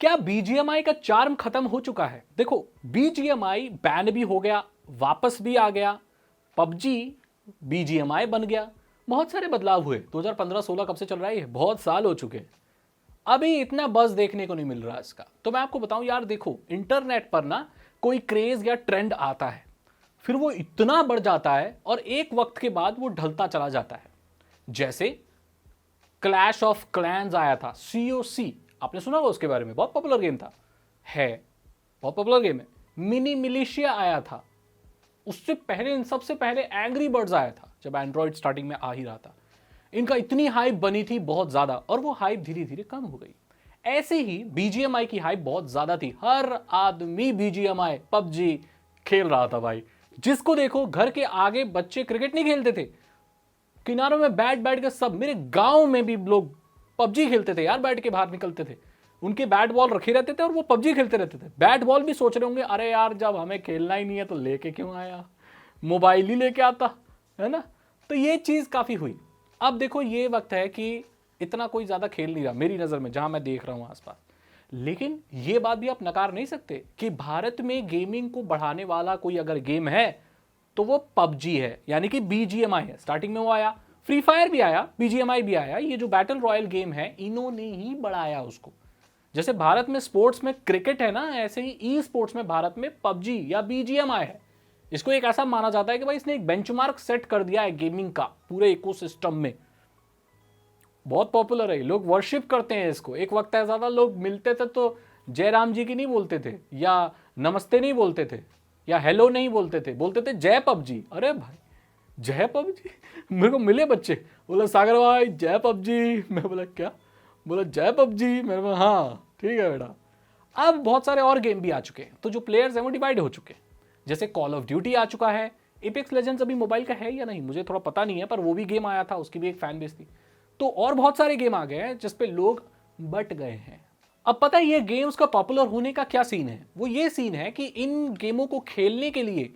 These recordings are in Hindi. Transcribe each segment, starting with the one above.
क्या बीजीएमआई का चार्म खत्म हो चुका है? देखो, बीजीएमआई बैन भी हो गया, वापस भी आ गया, पबजी बीजीएमआई बन गया, बहुत सारे बदलाव हुए। 2015-16 कब से चल रहा है? बहुत साल हो चुके हैं, अभी इतना बज़ देखने को नहीं मिल रहा इसका। तो मैं आपको बताऊं यार, देखो इंटरनेट पर ना कोई क्रेज या ट्रेंड आता है, फिर वो इतना बढ़ जाता है और एक वक्त के बाद वो ढलता चला जाता है। जैसे क्लैश ऑफ क्लैंस आया था, COC, आपने सुना होगा उसके बारे में, बहुत पॉपुलर गेम था, है बहुत पॉपुलर गेम है। मिनी मिलिशिया आया था, उससे पहले, इन सबसे पहले एंग्री बर्ड्स आया था, जब एंड्रॉइड स्टार्टिंग में आ ही रहा था। इनका इतनी हाइप बनी थी बहुत ज्यादा, और वो हाइप धीरे धीरे कम हो गई। ऐसे ही बीजीएमआई की हाइप बहुत ज्यादा थी, हर आदमी बीजीएमआई पबजी खेल रहा था भाई। जिसको देखो घर के आगे बच्चे क्रिकेट नहीं खेलते थे, किनारों में बैठ बैठ के सब, मेरे गांव में भी लोग पबजी खेलते थे यार, बैठ के बाहर निकलते थे, उनके बैट बॉल रखे रहते थे और वो पबजी खेलते रहते थे। बैट बॉल भी सोच रहे होंगे, अरे यार जब हमें खेलना ही नहीं है तो लेके क्यों आया, मोबाइल ही लेके आता, है ना। तो ये चीज काफी हुई। अब देखो ये वक्त है कि इतना कोई ज्यादा खेल नहीं रहा मेरी नजर में, जहां मैं देख रहा हूं आसपास। लेकिन ये बात भी आप नकार नहीं सकते कि भारत में गेमिंग को बढ़ाने वाला कोई अगर गेम है तो वो पबजी है, यानी कि बीजीएमआई है। स्टार्टिंग में वो आया, फ्री फायर भी आया, बीजीएमआई भी आया। ये जो बैटल रॉयल गेम है, इन्होंने ही बढ़ाया उसको। जैसे भारत में स्पोर्ट्स में क्रिकेट है ना, ऐसे ही ई स्पोर्ट्स में भारत में पबजी या बीजीएमआई है। इसको एक ऐसा माना जाता है कि भाई इसने एक बेंचमार्क सेट कर दिया है गेमिंग का पूरे इकोसिस्टम में। बहुत पॉपुलर है, लोग वर्शिप करते हैं इसको। एक वक्त ऐसा था, लोग मिलते थे तो जय राम जी की नहीं बोलते थे, या नमस्ते नहीं बोलते थे, या हेलो नहीं बोलते थे, बोलते थे जय पबजी। अरे भाई जय पबजी, मेरे को मिले बच्चे, बोला सागर भाई जय पबजी। मैं बोला क्या? बोला जय पबजी। मैंने बोला हाँ ठीक है बेटा। अब बहुत सारे और गेम भी आ चुके हैं, तो जो प्लेयर्स हैं वो डिवाइड हो चुके हैं। जैसे कॉल ऑफ ड्यूटी आ चुका है, एपेक्स लेजेंड्स अभी मोबाइल का है या नहीं मुझे थोड़ा पता नहीं है, पर वो भी गेम आया था, उसकी भी एक फैन बेस थी। तो और बहुत सारे गेम आ गए हैं जिसपे लोग बट गए हैं। अब पता है ये गेम्स का पॉपुलर होने का क्या सीन है? वो ये सीन है कि इन गेमों को खेलने के लिए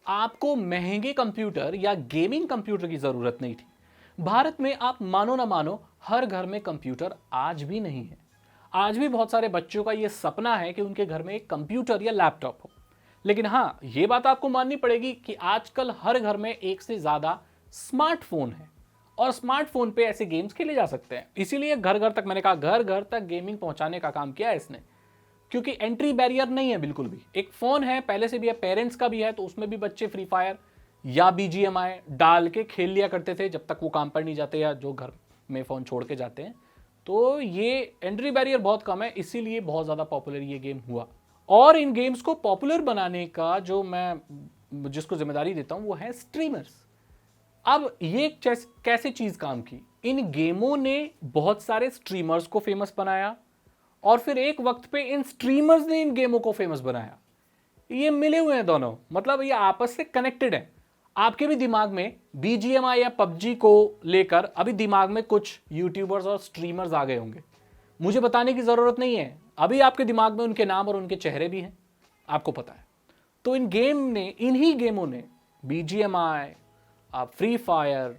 आपको महंगे कंप्यूटर या गेमिंग कंप्यूटर की जरूरत नहीं थी। भारत में आप मानो ना मानो, हर घर में कंप्यूटर आज भी नहीं है। आज भी बहुत सारे बच्चों का यह सपना है कि उनके घर में एक कंप्यूटर या लैपटॉप हो। लेकिन हाँ, यह बात आपको माननी पड़ेगी कि आजकल हर घर में एक से ज्यादा स्मार्टफोन है, और स्मार्टफोन पे ऐसे गेम्स खेले जा सकते हैं। इसीलिए घर घर तक, मैंने कहा घर घर तक गेमिंग पहुंचाने का काम किया है इसने, क्योंकि एंट्री बैरियर नहीं है बिल्कुल भी। एक फोन है, पहले से भी है, पेरेंट्स का भी है, तो उसमें भी बच्चे फ्री फायर या बीजीएमआई डाल के खेल लिया करते थे जब तक वो काम पर नहीं जाते या जो घर में फोन छोड़ के जाते हैं। तो ये एंट्री बैरियर बहुत कम है, इसीलिए बहुत ज्यादा पॉपुलर ये गेम हुआ। और इन गेम्स को पॉपुलर बनाने का जो मैं जिसको जिम्मेदारी देता हूं वो है स्ट्रीमर्स। अब ये कैसे चीज काम की, इन गेमों ने बहुत सारे स्ट्रीमर्स को फेमस बनाया, और फिर एक वक्त पे इन स्ट्रीमर्स ने इन गेमों को फेमस बनाया। ये मिले हुए हैं दोनों, मतलब ये आपस से कनेक्टेड है। आपके भी दिमाग में बीजीएमआई या पबजी को लेकर अभी दिमाग में कुछ यूट्यूबर्स और स्ट्रीमर्स आ गए होंगे, मुझे बताने की जरूरत नहीं है, अभी आपके दिमाग में उनके नाम और उनके चेहरे भी हैं, आपको पता है। तो इन्हीं गेमों ने, बीजीएमआई, आप free fire,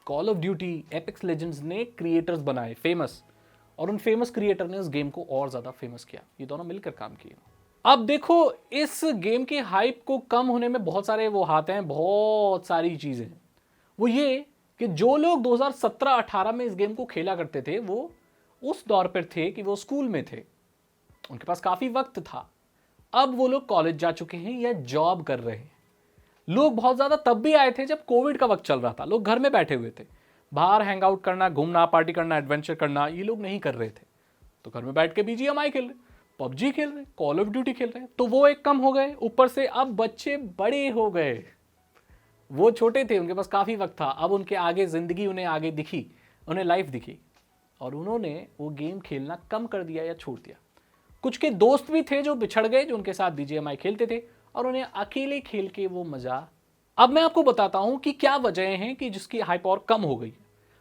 call of duty, apex legends ने क्रिएटर्स बनाए फेमस, और उन फेमस क्रिएटर ने उस गेम को और ज्यादा फेमस किया। ये दोनों मिलकर काम किए। अब देखो इस गेम के हाइप को कम होने में बहुत सारे वो हाथ हैं, बहुत सारी चीजें हैं। वो ये कि जो लोग 2017-18 में इस गेम को खेला करते थे, वो उस दौर पर थे कि वो स्कूल में थे, उनके पास काफी वक्त था। अब वो लोग कॉलेज जा चुके हैं या जॉब कर रहे हैं। लोग बहुत ज्यादा तब भी आए थे जब कोविड का वक्त चल रहा था, लोग घर में बैठे हुए थे। बाहर हैंग आउट करना, घूमना, पार्टी करना, एडवेंचर करना, ये लोग नहीं कर रहे थे। तो घर में बैठ के बीजीएमआई खेल रहे, पबजी खेल रहे, कॉल ऑफ ड्यूटी खेल रहे। तो वो एक कम हो गए, ऊपर से अब बच्चे बड़े हो गए। वो छोटे थे, उनके पास काफी वक्त था, अब उनके आगे जिंदगी उन्हें आगे दिखी, उन्हें लाइफ दिखी, और उन्होंने वो गेम खेलना कम कर दिया या छोड़ दिया। कुछ के दोस्त भी थे जो बिछड़ गए, जो उनके साथ बीजीएमआई खेलते थे, और उन्हें अकेले खेल के वो मजा। अब मैं आपको बताता हूं कि क्या वजह हैं कि जिसकी हाइप और कम हो गई।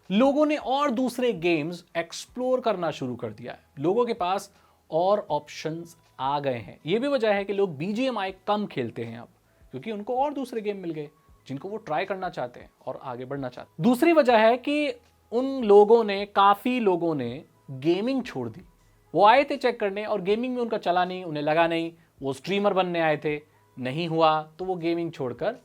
लोगों ने और दूसरे गेम्स एक्सप्लोर करना शुरू कर दिया है, लोगों के पास और ऑप्शंस आ गए हैं। यह भी वजह है कि लोग बीजीएमआई कम खेलते हैं अब, क्योंकि उनको और दूसरे गेम मिल गए जिनको वो ट्राई करना चाहते हैं और आगे बढ़ना चाहते हैं। दूसरी वजह है कि काफी लोगों ने गेमिंग छोड़ दी। वो आए थे चेक करने और गेमिंग में उनका चला नहीं, उन्हें लगा नहीं, वो स्ट्रीमर बनने आए थे, नहीं हुआ तो वो गेमिंग छोड़कर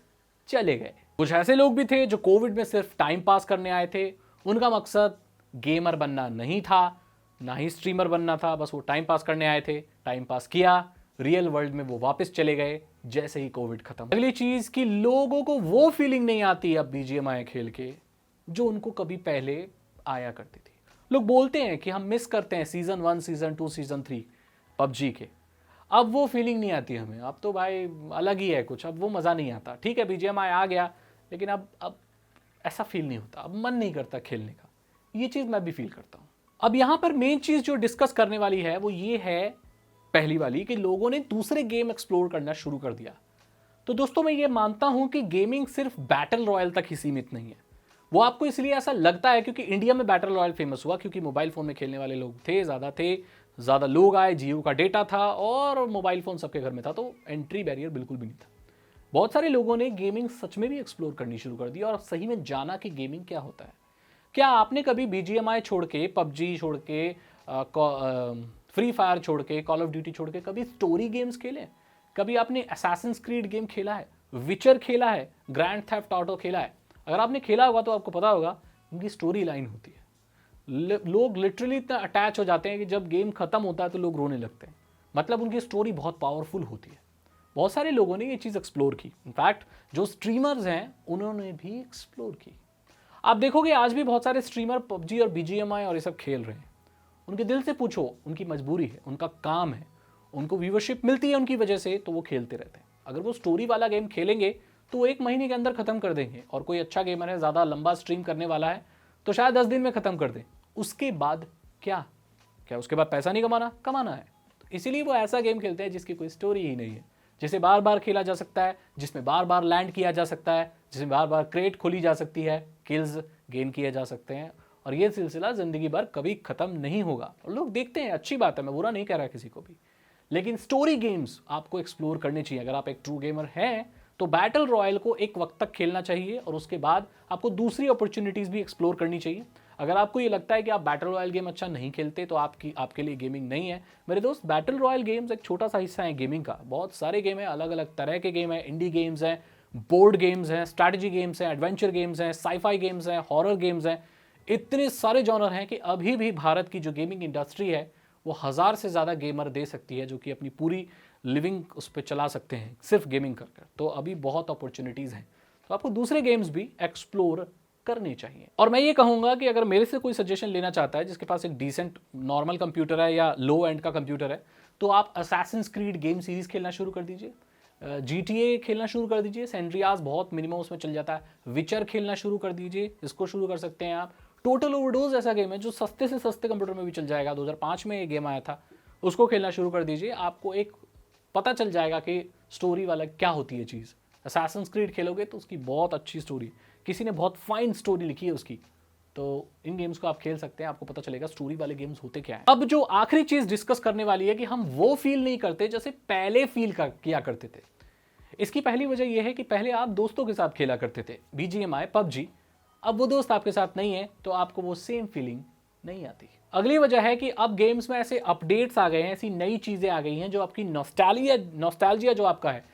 चले गए। कुछ ऐसे लोग भी थे जो कोविड में सिर्फ टाइम पास करने आए थे, उनका मकसद गेमर बनना नहीं था, ना ही स्ट्रीमर बनना था, बस वो टाइम पास करने आए थे, टाइम पास किया, रियल वर्ल्ड में वो वापस चले गए जैसे ही कोविड खत्म। अगली चीज कि लोगों को वो फीलिंग नहीं आती अब बीजीएमआई खेल के जो उनको कभी पहले आया करती थी। लोग बोलते हैं कि हम मिस करते हैं सीजन 1, सीजन 2, सीजन 3 पबजी के, अब वो फीलिंग नहीं आती हमें, अब तो भाई अलग ही है कुछ, अब वो मज़ा नहीं आता। ठीक है बीजीएमआई आ गया, लेकिन अब ऐसा फील नहीं होता, अब मन नहीं करता खेलने का। ये चीज़ मैं भी फील करता हूँ। अब यहाँ पर मेन चीज़ जो डिस्कस करने वाली है वो ये है, पहली वाली, कि लोगों ने दूसरे गेम एक्सप्लोर करना शुरू कर दिया। तो दोस्तों मैं ये मानता हूँ कि गेमिंग सिर्फ बैटल रॉयल तक ही सीमित नहीं है। वो आपको इसलिए ऐसा लगता है क्योंकि इंडिया में बैटल रॉयल फेमस हुआ, क्योंकि मोबाइल फ़ोन में खेलने वाले लोग थे, ज़्यादा लोग आए, जियो का डेटा था और मोबाइल फ़ोन सबके घर में था, तो एंट्री बैरियर बिल्कुल भी नहीं था। बहुत सारे लोगों ने गेमिंग सच में भी एक्सप्लोर करनी शुरू कर दी और सही में जाना कि गेमिंग क्या होता है। क्या आपने कभी बीजीएमआई छोड़ के, पबजी छोड़ के, फ्री फायर छोड़ के, कॉल ऑफ ड्यूटी छोड़ के कभी स्टोरी गेम्स खेले? कभी आपने असैसिन्स क्रीड गेम खेला है, विचर खेला है, ग्रैंड थेफ्ट ऑटो खेला है? अगर आपने खेला होगा तो आपको पता होगा इनकी स्टोरी लाइन होती है। लोग लिटरली इतना अटैच हो जाते हैं कि जब गेम खत्म होता है तो लोग रोने लगते हैं, मतलब उनकी स्टोरी बहुत पावरफुल होती है। बहुत सारे लोगों ने ये चीज़ एक्सप्लोर की, इनफैक्ट जो स्ट्रीमर्स हैं उन्होंने भी एक्सप्लोर की। आप देखोगे आज भी बहुत सारे स्ट्रीमर पबजी और बीजीएमआई और ये सब खेल रहे हैं। उनके दिल से पूछो, उनकी मजबूरी है, उनका काम है, उनको व्यूवरशिप मिलती है उनकी वजह से, तो वो खेलते रहते हैं। अगर वो स्टोरी वाला गेम खेलेंगे तो वो 1 महीने के अंदर खत्म कर देंगे, और कोई अच्छा गेमर है, ज़्यादा लंबा स्ट्रीम करने वाला है, तो शायद 10 दिन में खत्म कर दें। उसके बाद क्या उसके बाद पैसा नहीं कमाना है। तो इसीलिए वो ऐसा गेम खेलते हैं जिसकी कोई स्टोरी ही नहीं है, जिसे बार बार खेला जा सकता है, जिसमें बार बार लैंड किया जा सकता है, जिसमें बार बार क्रेट खोली जा सकती है, किल्स गेन किए जा सकते हैं, और ये सिलसिला ज़िंदगी भर कभी ख़त्म नहीं होगा। और लोग देखते हैं, अच्छी बात है, मैं बुरा नहीं कह रहा किसी को भी, लेकिन स्टोरी गेम्स आपको एक्सप्लोर करने चाहिए। अगर आप एक ट्रू गेमर हैं तो बैटल रॉयल को एक वक्त तक खेलना चाहिए और उसके बाद आपको दूसरी अपॉर्चुनिटीज़ भी एक्सप्लोर करनी चाहिए। अगर आपको ये लगता है कि आप बैटल रॉयल गेम अच्छा नहीं खेलते तो आपके लिए गेमिंग नहीं है, मेरे दोस्त, बैटल रॉयल गेम्स एक छोटा सा हिस्सा है गेमिंग का। बहुत सारे गेम हैं, अलग अलग तरह के गेम हैं, इंडी गेम्स हैं, बोर्ड गेम्स हैं, स्ट्रैटेजी गेम्स हैं, एडवेंचर गेम्स हैं, साईफाई गेम्स हैं, हॉरर गेम्स हैं। इतने सारे जॉनर हैं कि अभी भी भारत की जो गेमिंग इंडस्ट्री है वो 1000 से ज़्यादा गेमर दे सकती है, जो कि अपनी पूरी लिविंग उस पर चला सकते हैं सिर्फ गेमिंग कर। तो अभी बहुत अपॉर्चुनिटीज़ हैं, तो आपको दूसरे गेम्स भी एक्सप्लोर करने चाहिए। और मैं ये कहूँगा कि अगर मेरे से कोई सजेशन लेना चाहता है, जिसके पास एक डिसेंट नॉर्मल कंप्यूटर है या लो एंड का कंप्यूटर है, तो आप असैसिन्स क्रीड गेम सीरीज़ खेलना शुरू कर दीजिए, GTA खेलना शुरू कर दीजिए, सैंड्रियास बहुत मिनिमम उसमें चल जाता है, विचर खेलना शुरू कर दीजिए, इसको शुरू कर सकते हैं आप। टोटल ओवरडोज ऐसा गेम है जो सस्ते से सस्ते कंप्यूटर में भी चल जाएगा, 2005 में ये गेम आया था, उसको खेलना शुरू कर दीजिए। आपको एक पता चल जाएगा कि स्टोरी वाला क्या होती है चीज़। असैसिन्स क्रीड खेलोगे तो उसकी बहुत अच्छी स्टोरी, किसी ने बहुत फाइन स्टोरी लिखी है उसकी, तो इन गेम्स को आप खेल सकते हैं, आपको पता चलेगा स्टोरी वाले गेम्स होते क्या हैं। अब जो आखिरी चीज़ डिस्कस करने वाली है कि हम वो फील नहीं करते जैसे पहले किया करते थे। इसकी पहली वजह यह है कि पहले आप दोस्तों के साथ खेला करते थे बीजीएमआई, पबजी। अब वो दोस्त आपके साथ नहीं है तो आपको वो सेम फीलिंग नहीं आती। अगली वजह है कि अब गेम्स में ऐसे अपडेट्स आ गए हैं, ऐसी नई चीज़ें आ गई हैं जो आपकी नॉस्टैल्जिया जो आपका है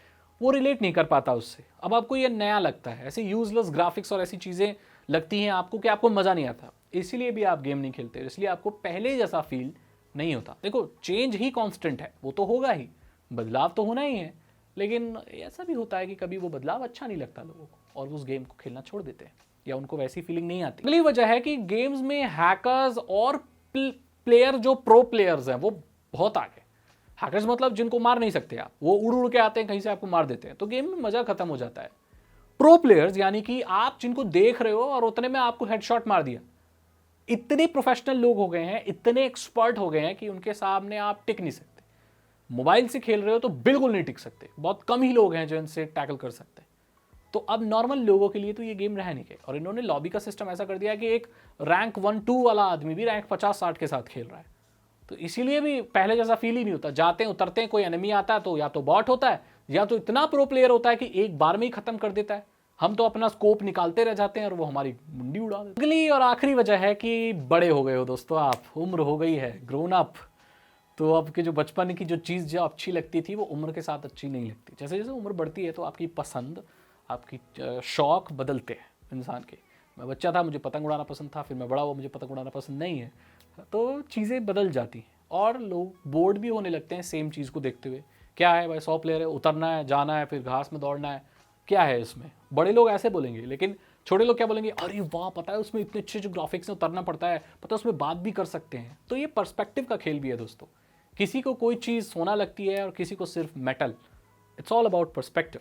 वो रिलेट नहीं कर पाता उससे। अब आपको ये नया लगता है, ऐसे यूजलेस ग्राफिक्स और ऐसी चीज़ें लगती हैं आपको कि आपको मज़ा नहीं आता, इसीलिए भी आप गेम नहीं खेलते, इसलिए आपको पहले जैसा फील नहीं होता। देखो, चेंज ही कांस्टेंट है, वो तो होगा ही, बदलाव तो होना ही है, लेकिन ऐसा भी होता है कि कभी वो बदलाव अच्छा नहीं लगता लोगों को और उस गेम को खेलना छोड़ देते हैं या उनको वैसी फीलिंग नहीं आती। अगली वजह है कि गेम्स में हैकर्स और प्लेयर जो प्रो प्लेयर्स हैं वो बहुत आ गए। हैकर्स मतलब जिनको मार नहीं सकते आप, वो उड़ उड़ के आते हैं कहीं से आपको मार देते हैं, तो गेम में मजा खत्म हो जाता है। प्रो प्लेयर्स यानी कि आप जिनको देख रहे हो और उतने में आपको हेडशॉट मार दिया, इतने प्रोफेशनल लोग हो गए हैं, इतने एक्सपर्ट हो गए हैं कि उनके सामने आप टिक नहीं सकते। मोबाइल से खेल रहे हो तो बिल्कुल नहीं टिक सकते, बहुत कम ही लोग हैं जो इनसे टैकल कर सकते हैं। तो अब नॉर्मल लोगों के लिए तो ये गेम रह नहीं गए, और इन्होंने लॉबी का सिस्टम ऐसा कर दिया कि एक रैंक 1-2 वाला आदमी भी रैंक 50-60 के साथ खेल रहा है। तो इसीलिए भी पहले जैसा फील ही नहीं होता। जाते हैं, उतरते हैं, कोई एनिमी आता है तो या तो बॉट होता है या तो इतना प्रो प्लेयर होता है कि एक बार में ही खत्म कर देता है। हम तो अपना स्कोप निकालते रह जाते हैं और वो हमारी मुंडी उड़ा देते हैं। अगली और आखिरी वजह है कि बड़े हो गए हो दोस्तों आप, उम्र हो गई है, ग्रोन अप। तो आपके जो बचपन की जो चीज़ जो अच्छी लगती थी वो उम्र के साथ अच्छी नहीं लगती। जैसे जैसे उम्र बढ़ती है तो आपकी पसंद, आपकी शौक बदलते हैं इंसान के। मैं बच्चा था, मुझे पतंग उड़ाना पसंद था, फिर मैं बड़ा हुआ, मुझे पतंग उड़ाना पसंद नहीं है। तो चीज़ें बदल जाती हैं और लोग बोर्ड भी होने लगते हैं सेम चीज़ को देखते हुए। क्या है भाई, 100 प्लेयर है, उतरना है, जाना है, फिर घास में दौड़ना है, क्या है इसमें? बड़े लोग ऐसे बोलेंगे, लेकिन छोटे लोग क्या बोलेंगे, अरे वाह, पता है उसमें इतने अच्छे जो ग्राफिक्स में उतरना पड़ता है, पता है उसमें बात भी कर सकते हैं। तो ये पर्सपेक्टिव का खेल भी है दोस्तों। किसी को कोई चीज़ सोना लगती है और किसी को सिर्फ metal. It's all about perspective.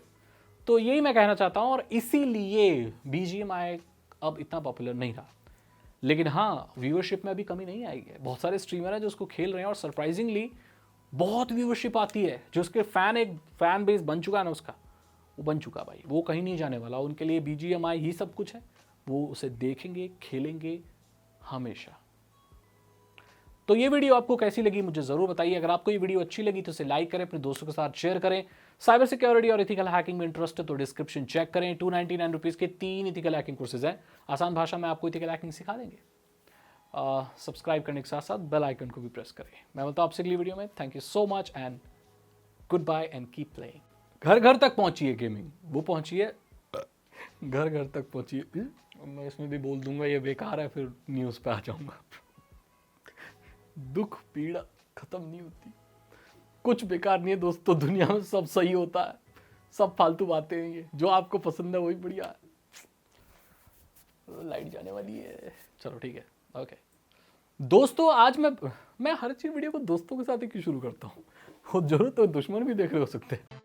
तो यही मैं कहना चाहता हूँ और इसीलिए BGMI अब इतना पॉपुलर नहीं रहा। लेकिन हाँ, व्यूअरशिप में अभी कमी नहीं आई है। बहुत सारे स्ट्रीमर हैं जो उसको खेल रहे हैं और सरप्राइजिंगली बहुत व्यूअरशिप आती है। जो उसके एक फैन बेस बन चुका है ना उसका, वो बन चुका भाई, वो कहीं नहीं जाने वाला। उनके लिए BGMI ही सब कुछ है। वो उसे देखेंगे, खेलेंगे हमेशा। तो ये वीडियो आपको कैसी लगी मुझे जरूर बताइए। अगर आपको ये वीडियो अच्छी लगी तो इसे लाइक करें, अपने दोस्तों के साथ शेयर करें। साइबर सिक्योरिटी और इथिकल हैकिंग में इंटरेस्ट है तो डिस्क्रिप्शन चेक करें। 299 रुपीज़ के 3 इथिकल हैकिंग कोर्सेज हैं। आसान भाषा में आपको इथिकल हैकिंग सिखा देंगे। सब्सक्राइब करने के साथ साथ बेल आइकन को भी प्रेस करें। मैं बोलता हूँ आपसे अगली वीडियो में। Thank you so much and goodbye and keep playing. घर घर तक पहुंची है गेमिंग, वो पहुंची है, घर घर तक पहुंची है। मैं इसमें भी बोल दूंगा ये बेकार है, फिर न्यूज़ पे आ जाऊंगा। दुख पीड़ा खत्म नहीं होती, कुछ बेकार नहीं है दोस्तों। दुनिया में सब सही होता है, सब फालतू बातें हैं ये। जो आपको पसंद है वही बढ़िया है। लाइट जाने वाली है, चलो ठीक है, ओके दोस्तों। आज मैं हर चीज वीडियो को दोस्तों के साथ ही क्यों शुरू करता हूँ? जरूरत तो दुश्मन भी देख रहे हो सकते हैं।